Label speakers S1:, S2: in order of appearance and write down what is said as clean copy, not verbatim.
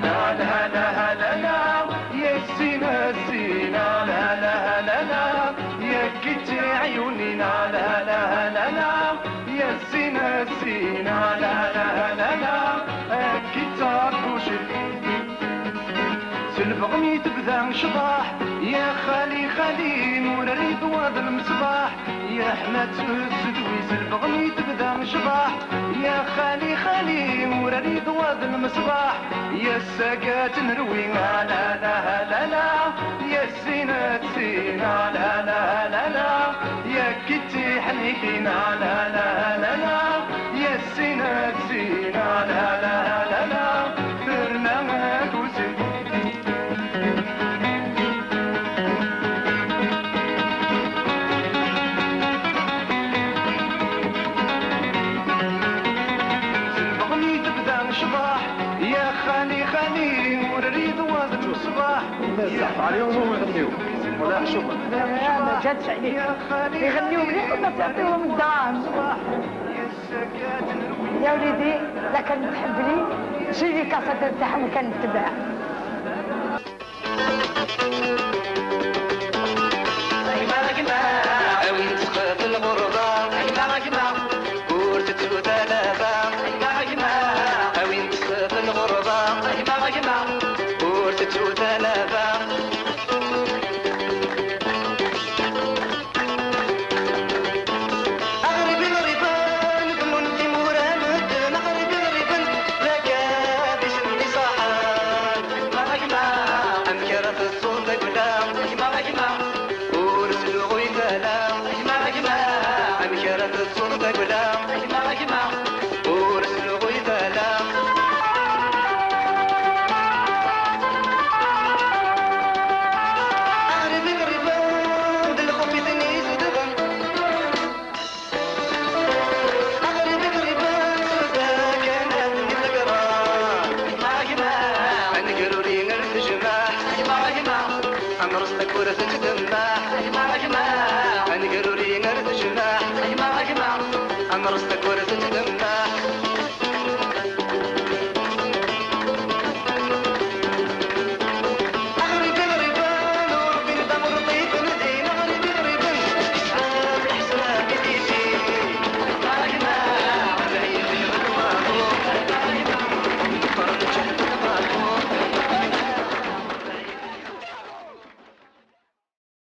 S1: لا لا لا لا لا يا الزينة الزينة لا لا لا لا يا كت عيوني لا لا لا لا لا يا الزينة الزينة لا لا لا لا كت عبوشك سلفغني تبدا شباح يا خالي خالي نور رضوان المصباح يا حماد السدوي سلفغني تبدا شباح يا خالي خالي نور رضوان المصباح يا الساقات نروي لا لا لا لا يا الزينة زينة لا لا لا لا يا كتي حنيكينا لا لا لا لا يا الزينة زينة لا لا لا لا برنامج وزين يا خالي خالي ونريد واد المصباح
S2: عليهم هم يغنيو ولا حشومه
S3: ما جاتش عليك يغنيو مليح ولا تعطيهم الدعم يا وليدي لا كان تحب لي شيلي كاسة تاعهم وكنتبع
S1: وين تخاف الغربة قلت تتلافى وين تخاف الغربة قلت تتلافى أغرب الربان بنون تيمورا مدن أغرب الربان ذاك باسمي صحان أمكرة الصوت قدام ورسل غيثالا أمكرة الصوت قدام ورسل غيثالا أغرب الربان بالخوف ثني زدغن أغرب الربان سوداك أنا من القران أنقروا لي نرث جماح أمرستك ورثك دماح أنقروا لي نرث جماح أمرستك